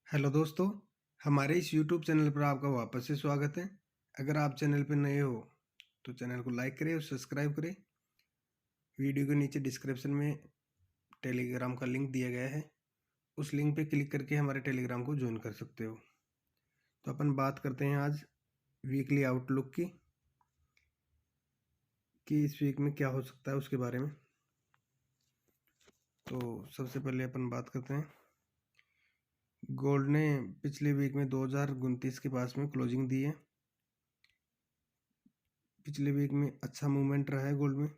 Hello दोस्तों, हमारे इस यूट्यूब चैनल पर आपका वापस से स्वागत है। अगर आप चैनल पर नए हो तो चैनल को लाइक करें और सब्सक्राइब करें। वीडियो के नीचे डिस्क्रिप्शन में टेलीग्राम का लिंक दिया गया है, उस लिंक पे क्लिक करके हमारे टेलीग्राम को ज्वाइन कर सकते हो। तो अपन बात करते हैं आज वीकली आउटलुक की कि इस वीक में क्या हो सकता है उसके बारे में। तो सबसे पहले अपन बात करते हैं, गोल्ड ने पिछले वीक में 2029 के पास में क्लोजिंग दी है। पिछले वीक में अच्छा मूवमेंट रहा है गोल्ड में।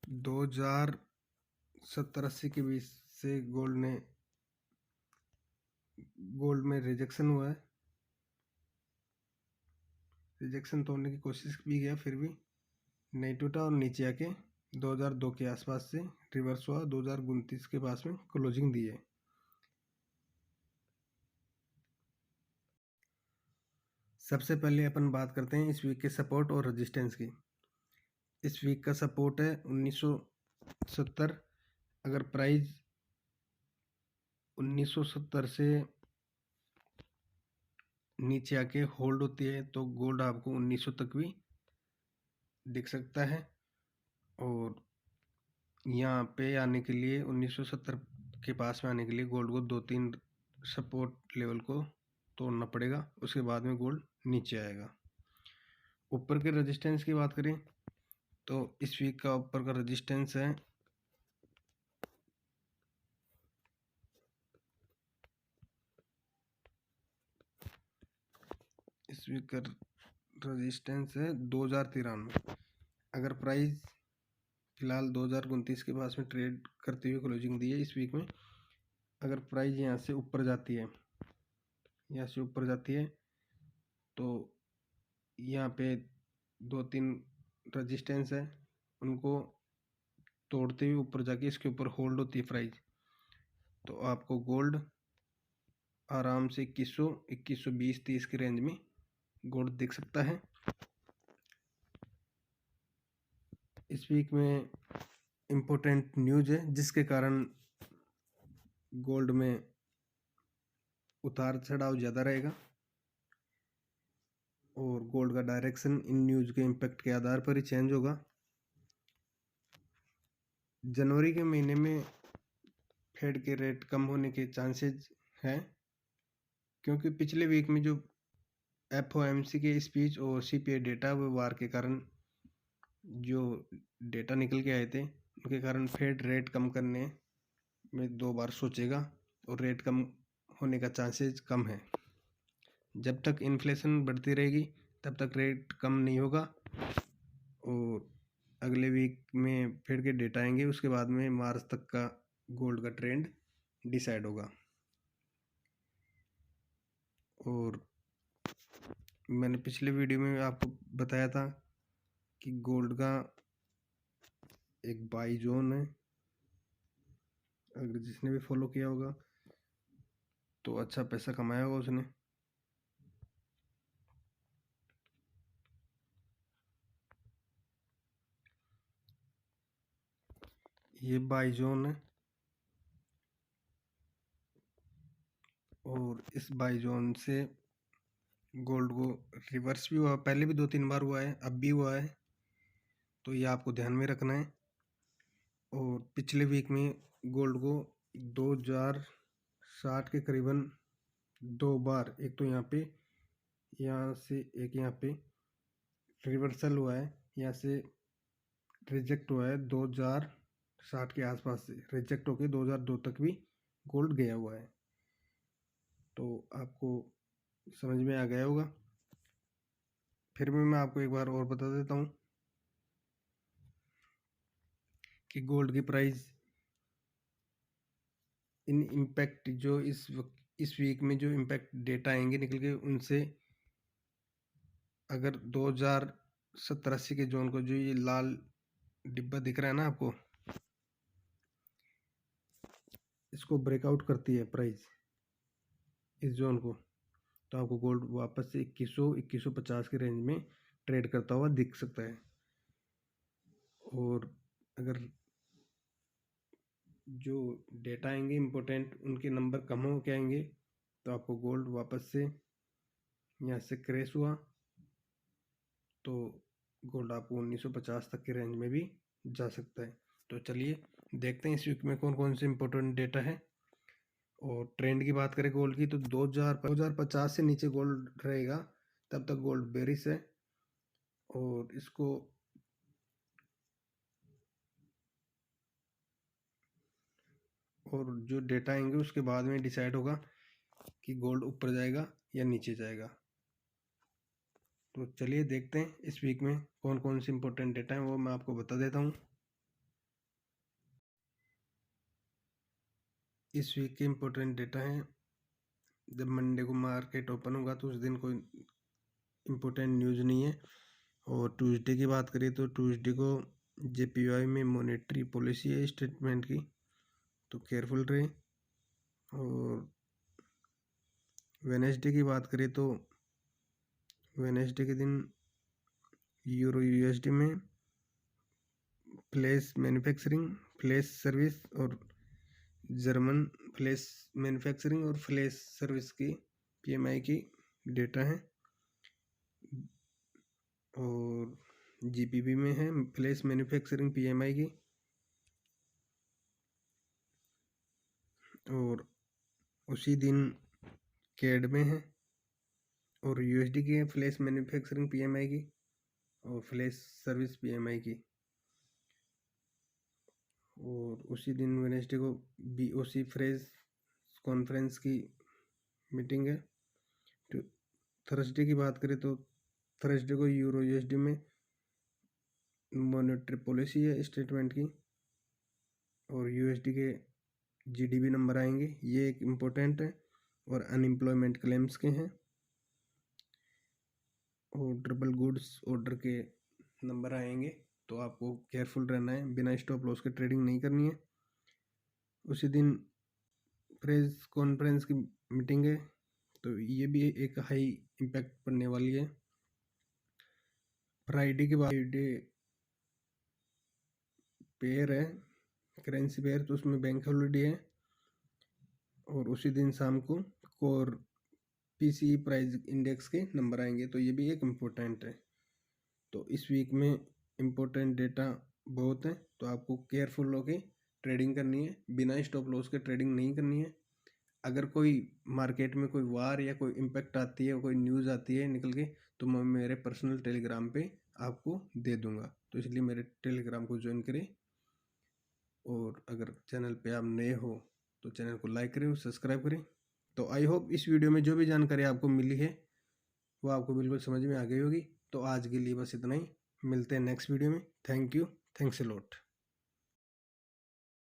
2070-80 के बीच से गोल्ड में रिजेक्शन हुआ है। रिजेक्शन तोड़ने की कोशिश भी किया, फिर भी नहीं टूटा और नीचे आके 2002 के आसपास से रिवर्स हुआ। 2029 के पास में क्लोजिंग दी है। सबसे पहले अपन बात करते हैं इस वीक के सपोर्ट और रेजिस्टेंस की। इस वीक का सपोर्ट है 1970। अगर प्राइस 1970 से नीचे आके होल्ड होती है तो गोल्ड आपको 1900 तक भी दिख सकता है। और यहाँ पे आने के लिए 1970 के पास में आने के लिए गोल्ड को 2-3 सपोर्ट लेवल को तोड़ना पड़ेगा, उसके बाद में गोल्ड नीचे आएगा। ऊपर के रेजिस्टेंस की बात करें तो इस वीक का ऊपर का रेजिस्टेंस है 2093। अगर प्राइस फिलहाल 2029 के पास में ट्रेड करते हुए क्लोजिंग दी है इस वीक में, अगर प्राइस यहाँ से ऊपर जाती है तो यहाँ पे 2-3 रेजिस्टेंस है, उनको तोड़ते हुए ऊपर जाके इसके ऊपर होल्ड होती है प्राइस, तो आपको गोल्ड आराम से 2100, 2120, 30 के रेंज में गोल्ड दिख सकता है। इस वीक में इम्पोर्टेंट न्यूज है जिसके कारण गोल्ड में उतार चढ़ाव ज़्यादा रहेगा और गोल्ड का डायरेक्शन इन न्यूज के इम्पैक्ट के आधार पर ही चेंज होगा। जनवरी के महीने में फेड के रेट कम होने के चांसेस हैं, क्योंकि पिछले वीक में जो FOMC के स्पीच और CPI डेटा व वार के कारण जो डेटा निकल के आए थे, उनके कारण फेड रेट कम करने में 2 बार सोचेगा और रेट कम होने का चांसेस कम है। जब तक इन्फ्लेशन बढ़ती रहेगी तब तक रेट कम नहीं होगा और अगले वीक में फेड के डेटा आएंगे, उसके बाद में मार्च तक का गोल्ड का ट्रेंड डिसाइड होगा। और मैंने पिछले वीडियो में आपको बताया था कि गोल्ड का एक बाई जोन है, अगर जिसने भी फॉलो किया होगा तो अच्छा पैसा कमाया होगा उसने। ये बाई जोन है और इस बाई जोन से गोल्ड को रिवर्स भी हुआ, पहले भी 2-3 बार हुआ है, अब भी हुआ है, तो ये आपको ध्यान में रखना है। और पिछले वीक में गोल्ड को 2060 के करीबन 2 बार, एक तो यहाँ से एक यहाँ पे रिवर्सल हुआ है, यहाँ से रिजेक्ट हुआ है 2060 के आसपास से रिजेक्ट होकर 2002 तक भी गोल्ड गया हुआ है, तो आपको समझ में आ गया होगा। फिर भी मैं आपको एक बार और बता देता हूँ कि गोल्ड की प्राइस इन इम्पैक्ट जो इस वीक में जो इम्पैक्ट डेटा आएंगे निकल के, उनसे अगर 2070-80 के जोन को, जो ये लाल डिब्बा दिख रहा है ना आपको, इसको ब्रेकआउट करती है प्राइस इस जोन को, तो आपको गोल्ड वापस से 2100-2150 के रेंज में ट्रेड करता हुआ दिख सकता है। और अगर जो डेटा आएंगे इम्पोर्टेंट उनके नंबर कम हो के आएंगे तो आपको गोल्ड वापस से यहाँ से क्रैश हुआ तो गोल्ड आपको 1950 तक के रेंज में भी जा सकता है। तो चलिए देखते हैं इस वीक में कौन कौन से इम्पोर्टेंट डेटा है। और ट्रेंड की बात करें गोल्ड की तो 2050 से नीचे गोल्ड रहेगा तब तक गोल्ड बेरिश है। और इसको और जो डेटा आएंगे उसके बाद में डिसाइड होगा कि गोल्ड ऊपर जाएगा या नीचे जाएगा। तो चलिए देखते हैं इस वीक में कौन कौन से इम्पोर्टेंट डेटा हैं वो मैं आपको बता देता हूँ। इस वीक के इम्पोर्टेंट डेटा हैं, जब मंडे को मार्केट ओपन होगा तो उस दिन कोई इम्पोर्टेंट न्यूज़ नहीं है। और ट्यूसडे की बात करें तो ट्यूसडे को JPY में मॉनेटरी पॉलिसी है स्टेटमेंट की, तो केयरफुल रहे। और वेडनेसडे की बात करें तो वेडनेसडे के दिन यूरो USD में फ्लैश मैन्युफैक्चरिंग, फ्लैश सर्विस और जर्मन फ्लैश मैन्युफैक्चरिंग और फ्लैश सर्विस की PMI की डेटा है। और GPP में है फ्लैश मैन्युफैक्चरिंग PMI की। और उसी दिन कैड में है और USD की है फ्लैश मैन्युफैक्चरिंग PMI की और फ्लैश सर्विस PMI की। और उसी दिन वेडनेसडे को BOC फ्रेश कॉन्फ्रेंस की मीटिंग है। तो थर्सडे की बात करें तो थर्सडे को यूरो USD में मॉनेटरी पॉलिसी है स्टेटमेंट की और USD के GDP नंबर आएंगे, ये एक इम्पोर्टेंट है। और अनएम्प्लॉयमेंट क्लेम्स के हैं और डबल गुड्स ऑर्डर के नंबर आएंगे। तो आपको केयरफुल रहना है, बिना स्टॉप लॉस के ट्रेडिंग नहीं करनी है। उसी दिन प्रेस कॉन्फ्रेंस की मीटिंग है, तो ये भी एक हाई इम्पैक्ट पड़ने वाली है। फ्राइडे के बाद पेयर है करेंसी पेयर, तो उसमें बैंक हॉलीडे है। और उसी दिन शाम को कोर PCE प्राइस इंडेक्स के नंबर आएंगे, तो ये भी एक इम्पोर्टेंट है। तो इस वीक में इम्पोर्टेंट डेटा बहुत है, तो आपको केयरफुल होकर ट्रेडिंग करनी है, बिना स्टॉप लॉस के ट्रेडिंग नहीं करनी है। अगर कोई मार्केट में कोई वार या कोई इम्पैक्ट आती है, कोई न्यूज़ आती है निकल के, तो मैं मेरे पर्सनल टेलीग्राम पे आपको दे दूंगा। तो इसलिए मेरे टेलीग्राम को ज्वाइन करें। और अगर चैनल पे आप नए हो तो चैनल को लाइक करें और सब्सक्राइब करें। तो आई होप इस वीडियो में जो भी जानकारी आपको मिली है वो आपको बिल्कुल समझ में आ गई होगी। तो आज के लिए बस इतना ही, मिलते हैं नेक्स्ट वीडियो में। Thank you, thanks a lot.